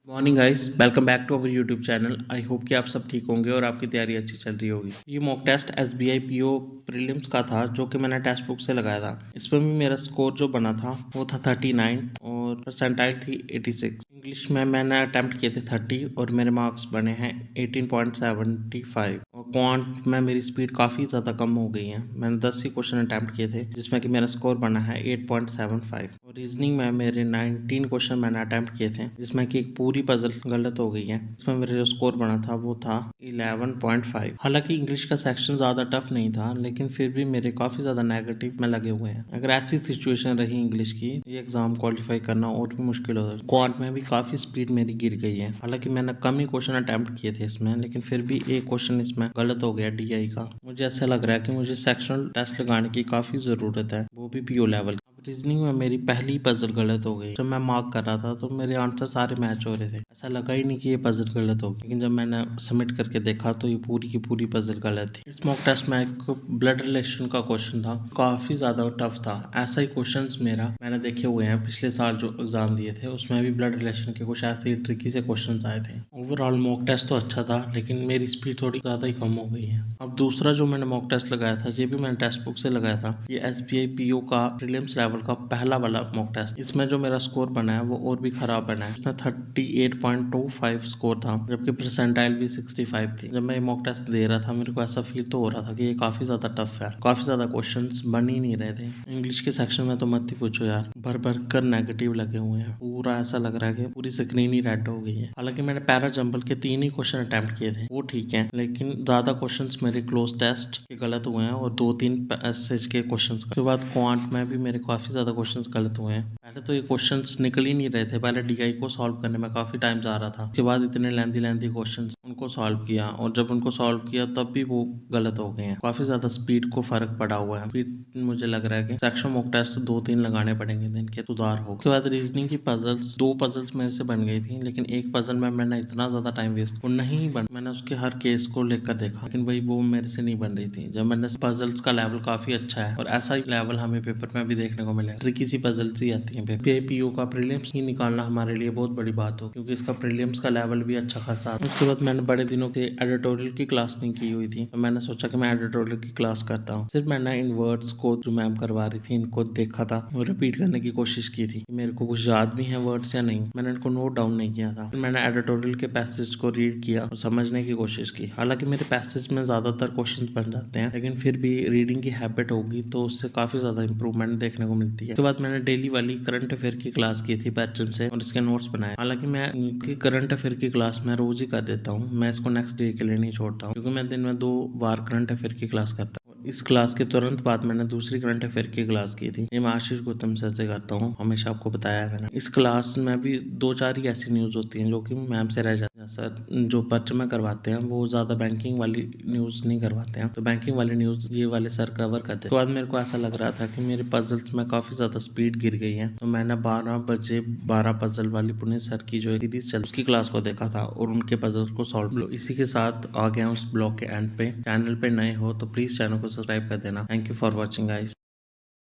Morning guys, welcome back to our YouTube channel. I hope कि आप सब ठीक होंगे और आपकी तैयारी अच्छी चल रही होगी। ये mock test SBI PO prelims का था जो कि मैंने टेक्स्ट बुक से लगाया था। इसमें भी मेरा स्कोर जो बना था वो था 39 और परसेंटाइल थी 86। इंग्लिश में मैंने अटैम्प्ट किए थे 30 और मेरे मार्क्स बने हैं 18.75। और क्वांट में मेरी स्पीड काफ़ी ज़्यादा कम हो गई है। मैंने 10 ही क्वेश्चन अटैम्प्ट किए थे जिसमें कि मेरा स्कोर बना है 8.75। और रीजनिंग में मेरे 19 क्वेश्चन मैंने अटैम्प्ट किए थे जिसमें कि एक पूरी पजल गलत हो गई है। इसमें मेरा जो स्कोर बना था वो था 11.5। हालांकि इंग्लिश का सेक्शन ज़्यादा टफ नहीं था लेकिन फिर भी मेरे काफ़ी ज़्यादा नेगेटिव में लगे हुए हैं। अगर ऐसी सिचुएशन रही इंग्लिश की, ये एग्जाम क्वालिफाई करना और भी मुश्किल हो जाए। क्वांट में भी काफ़ी स्पीड मेरी गिर गई है। हालांकि मैंने कम ही क्वेश्चन अटैम्प्ट किए थे इसमें, लेकिन फिर भी एक क्वेश्चन इसमें गलत हो गया DI का। मुझे ऐसा लग रहा है कि मुझे सेक्शनल टेस्ट लगाने की काफ़ी ज़रूरत है, वो भी PO लेवल। रीजनिंग में मेरी पहली पजल गलत हो गई। जब मैं मार्क कर रहा था तो मेरे आंसर सारे मैच हो रहे थे। ऐसा लगा ही नहीं कि ये पजल गलत होगी, लेकिन जब मैंने सबमिट करके देखा तो ये पूरी की पूरी पजल गलत थी। इस मॉक टेस्ट में एक ब्लड रिलेशन का क्वेश्चन था, काफी ज्यादा टफ था। ऐसा ही क्वेश्चन मेरा मैंने देखे हुए हैं पिछले साल जो एग्जाम दिए थे, उसमें भी ब्लड रिलेशन के कुछ ऐसे ही ट्रिकी से क्वेश्चन आए थे। ओवरऑल मॉक टेस्ट तो अच्छा था लेकिन मेरी स्पीड थोड़ी ज्यादा ही कम हो गई है। अब दूसरा जो मैंने मॉक टेस्ट लगाया था, ये भी मैंने टेक्स्ट बुक से लगाया था। ये SBI PO का प्रीलिम्स लेवल का पहला वाला मॉक टेस्ट। इसमें जो मेरा स्कोर बना है वो और भी खराब बना है। इसमें 38.25 स्कोर था जबकि परसेंटाइल भी 65 थी। जब मैं ये मॉक टेस्ट दे रहा था मेरे को ऐसा फील तो हो रहा था कि ये काफी ज्यादा टफ है। काफी ज्यादा क्वेश्चंस बन ही नहीं रहे थे। इंग्लिश के सेक्शन में तो मत ही पूछो यार, भर भर कर नेगेटिव लगे हुए हैं। पूरा ऐसा लग रहा है कि पूरी स्क्रीन ही रेड हो गई है। हालांकि मैंने पैरा जंबल के 3 ही क्वेश्चन अटेम्प्ट किए थे, वो ठीक है, लेकिन ज्यादा क्वेश्चंस मेरे क्लोज टेस्ट के गलत हुए हैं और 2-3 पैसेज के क्वेश्चंस के बाद क्वांट में भी मेरे काफी ज्यादा क्वेश्चंस गलत हुए हैं। पहले तो ये क्वेश्चंस निकल ही नहीं रहे थे। पहले DI को सॉल्व करने में काफी टाइम जा रहा था, उसके बाद इतने लेंथी क्वेश्चंस उनको सॉल्व किया और जब उनको सॉल्व किया तब भी वो गलत हो गए हैं। काफी ज्यादा स्पीड को फर्क पड़ा हुआ है। स्पीड मुझे लग रहा है कि सेक्शन मॉक टेस्ट 2-3 लगाने पड़ेंगे, इनके सुधार हो। उसके बाद रीजनिंग की पजल्स, 2 पजल्स मेरे से बन गई थी, लेकिन एक पजल में मैंने इतना ज्यादा टाइम वेस्ट, वो नहीं बन, मैंने उसके हर केस को लेकर देखा लेकिन भाई वो मेरे से नहीं बन रही थी। जब मैंने पजल्स का लेवल काफी अच्छा है और ऐसा ही लेवल हमें पेपर में भी देखने को मिला। ट्रिकी सी पजल्स ही आती है। PO का प्रीलिम्स ही निकालना हमारे लिए बहुत बड़ी बात हो, क्योंकि इसका प्रीलिम्स का लेवल भी अच्छा खासा। उसके बाद मैंने बड़े दिनों से एडिटोरियल की क्लास नहीं की हुई थी, तो मैंने सोचा कि मैं एडिटोरियल की क्लास करता हूँ। सिर्फ मैंने इन वर्ड्स को जो मैम करवा रही थी इनको देखा था और रिपीट करने की कोशिश की थी। मेरे को कुछ याद भी है वर्ड्स या नहीं, मैंने इनको नोट डाउन नहीं किया था। मैंने एडिटोरियल के पैसेज को रीड किया और समझने की कोशिश की। हालांकि मेरे पैसेज में ज्यादातर क्वेश्चन बन जाते हैं, लेकिन फिर भी रीडिंग की हैबिट होगी तो उससे काफी ज्यादा इंप्रूवमेंट देखने को मिलती है। उसके बाद मैंने डेली वाली करंट अफेयर की क्लास की थी पैटर्न से और इसके नोट्स बनाए। हालांकि मैं इनकी करंट अफेयर की क्लास में रोज ही कर देता हूँ, मैं इसको नेक्स्ट डे के लिए नहीं छोड़ता हूँ, क्योंकि मैं दिन में 2 बार करंट अफेयर की क्लास करता हूँ। इस क्लास के तुरंत बाद मैंने दूसरी करंट अफेयर की क्लास की थी। ये मैं आशीष गौतम सर से करता हूँ, हमेशा आपको बताया है मैंने। इस क्लास में भी 2-4 ही ऐसी न्यूज होती हैं जो कि मैम से रह जाती है। सर जो पर्चे में करवाते हैं वो ज्यादा बैंकिंग वाली न्यूज नहीं करवाते हैं, तो बैंकिंग वाली न्यूज ये वाले सर कवर करते हैं। उसके बाद मेरे को ऐसा लग रहा था कि मेरे पजल्स में काफी ज्यादा स्पीड गिर गई है, तो मैंने 12 बजे 12 पजल वाली पुणे सर की जो सीरीज चल उसकी क्लास को देखा था और उनके पजल्स को सॉल्व। इसी के साथ आ गया उस ब्लॉग के एंड पे। चैनल पे नए हो तो प्लीज चैनल को सब्सक्राइब कर देना। Thank you for watching guys.